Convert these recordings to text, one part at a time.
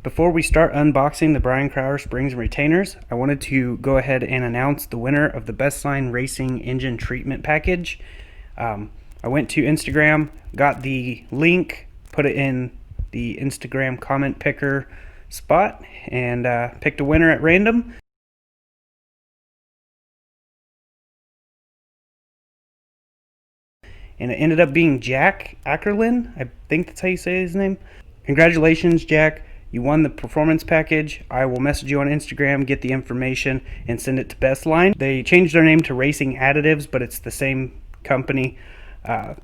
Before we start unboxing the Brian Crowder springs and retainers, I wanted to go ahead and announce the winner of the Bestline Racing Engine Treatment Package. I went to Instagram, got the link, put it in the Instagram comment picker spot, and picked a winner at random. And it ended up being Jack Ackerlin. I think that's how you say his name. Congratulations, Jack. You won the performance package. I will message you on Instagram, get the information, and send it to Bestline. They changed their name to Racing Additives, but it's the same company.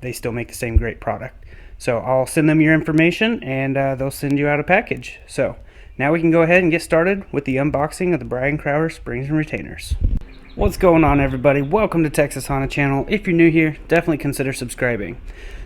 They still make the same great product. So I'll send them your information, and they'll send you out a package. So now we can go ahead and get started with the unboxing of the Brian Crowder springs and retainers. What's going on, everybody? Welcome to Texas Honda Channel. If you're new here, definitely consider subscribing.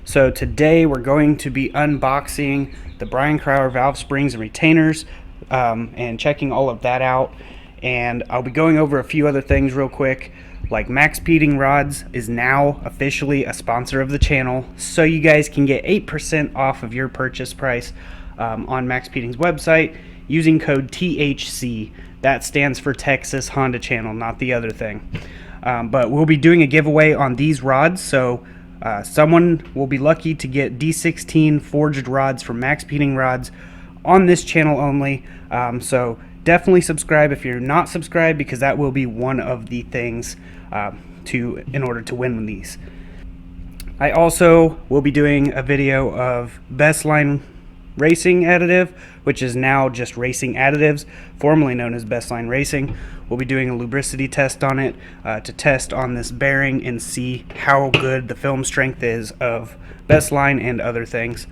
So today we're going to be unboxing the Brian Crowder valve springs and retainers and checking all of that out. And I'll be going over a few other things real quick, like MaXpeedingRods is now officially a sponsor of the channel, so you guys can get 8% off of your purchase price on MaXpeeding's website using code THC. That stands for Texas Honda Channel, not the other thing. But we'll be doing a giveaway on these rods, so someone will be lucky to get D16 forged rods from MaXpeedingRods on this channel only. So definitely subscribe if you're not subscribed, because that will be one of the things in order to win these. I also will be doing a video of Bestline Racing Additive, which is now just Racing Additives, formerly known as Bestline Racing. We'll be doing a lubricity test on it to test on this bearing and see how good the film strength is of Bestline and other things.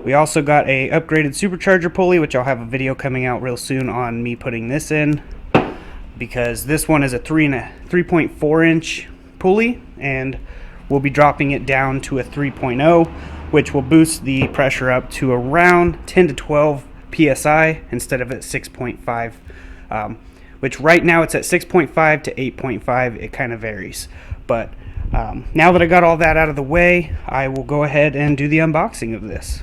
We also got a upgraded Supercharger pulley, which I'll have a video coming out real soon on me putting this in, because this one is a 3.4 inch pulley, and we'll be dropping it down to a 3.0, which will boost the pressure up to around 10 to 12 psi instead of at 6.5, which right now it's at 6.5 to 8.5. It kind of varies, but now that I got all that out of the way, I will go ahead and do the unboxing of this.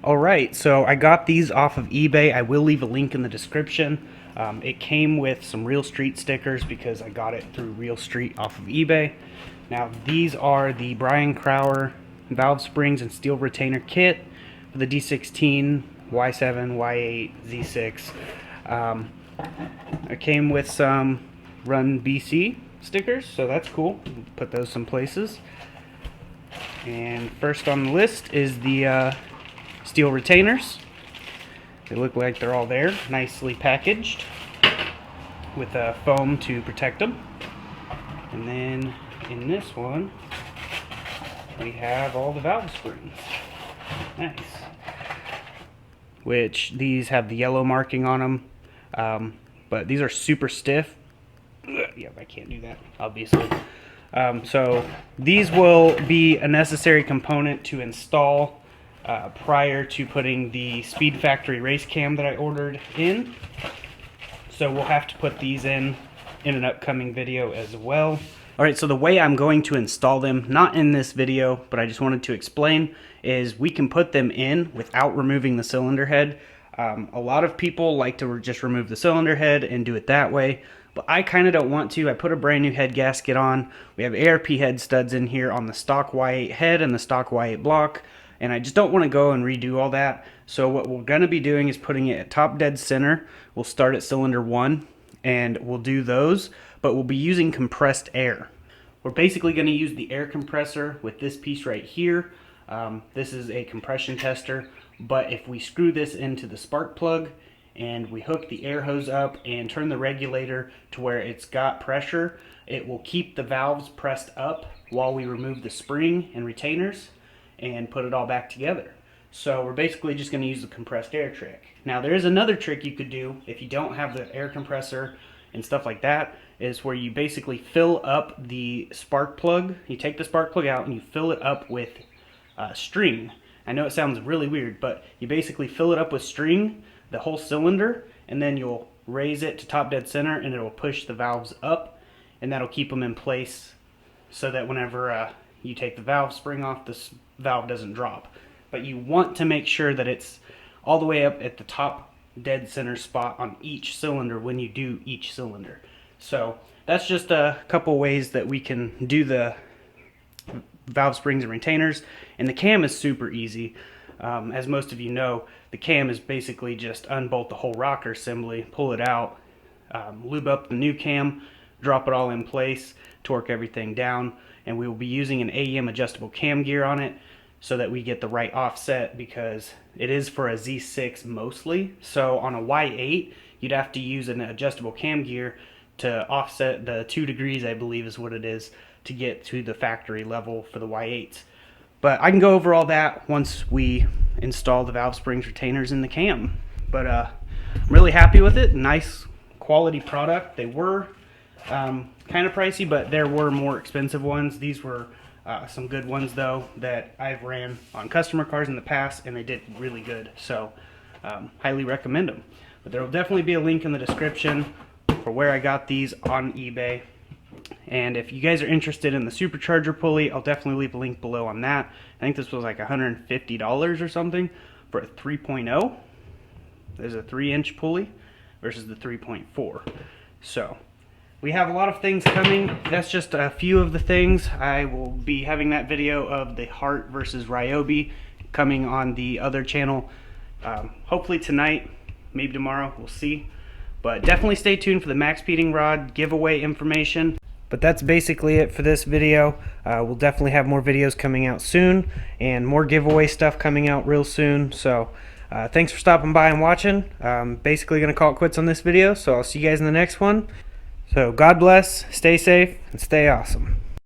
Alright, so I got these off of eBay. I will leave a link in the description. It came with some Real Street stickers because I got it through Real Street off of eBay. Now these are the Brian Crowder valve springs and steel retainer kit for the D16, Y7, Y8, Z6. I came with some Run BC stickers, so that's cool. Put those some places. And first on the list is the steel retainers. They look like they're all there, nicely packaged with foam to protect them. And then in this one, we have all the valve springs. Nice. Which these have the yellow marking on them, but these are super stiff. Yeah, I can't do that, obviously. So these will be a necessary component to install prior to putting the Speed Factory race cam that I ordered in. So we'll have to put these in an upcoming video as well. Alright, so the way I'm going to install them, not in this video, but I just wanted to explain, is we can put them in without removing the cylinder head. A lot of people like to just remove the cylinder head and do it that way, but I kind of don't want to. I put a brand new head gasket on. We have ARP head studs in here on the stock Y8 head and the stock Y8 block, and I just don't want to go and redo all that. So what we're going to be doing is putting it at top dead center. We'll start at cylinder 1, and we'll do those, but we'll be using compressed air. We're basically going to use the air compressor with this piece right here. This is a compression tester, but if we screw this into the spark plug and we hook the air hose up and turn the regulator to where it's got pressure, it will keep the valves pressed up while we remove the spring and retainers and put it all back together. So we're basically just going to use the compressed air trick. Now there is another trick you could do if you don't have the air compressor and stuff like that, is where you basically fill up the spark plug. You take the spark plug out and you fill it up with string. I know it sounds really weird, but you basically fill it up with string, the whole cylinder, and then you'll raise it to top dead center and it'll push the valves up, and that'll keep them in place so that whenever you take the valve spring off, this valve doesn't drop. But you want to make sure that it's all the way up at the top dead center spot on each cylinder when you do each cylinder. So that's just a couple ways that we can do the valve springs and retainers. And the cam is super easy. As most of you know, the cam is basically just unbolt the whole rocker assembly, pull it out, lube up the new cam, drop it all in place, torque everything down, and we will be using an AEM adjustable cam gear on it so that we get the right offset, because it is for a Z6 mostly. So on a Y8 you'd have to use an adjustable cam gear to offset the 2 degrees, I believe is what it is, to get to the factory level for the Y8s. But I can go over all that once we install the valve springs, retainers, in the cam. But I'm really happy with it. Nice quality product. They were kind of pricey, but there were more expensive ones. These were some good ones though that I've ran on customer cars in the past, and they did really good. So highly recommend them. But there will definitely be a link in the description for where I got these on eBay. And if you guys are interested in the Supercharger pulley, I'll definitely leave a link below on that. I think this was like $150 or something for a 3.0. There's a 3-inch pulley versus the 3.4. So we have a lot of things coming. That's just a few of the things. I will be having that video of the Hart versus Ryobi coming on the other channel. Hopefully tonight, maybe tomorrow, we'll see. But definitely stay tuned for the MaXpeedingRod giveaway information. But that's basically it for this video. We'll definitely have more videos coming out soon, and more giveaway stuff coming out real soon. So thanks for stopping by and watching. Basically going to call it quits on this video, so I'll see you guys in the next one. So God bless, stay safe, and stay awesome.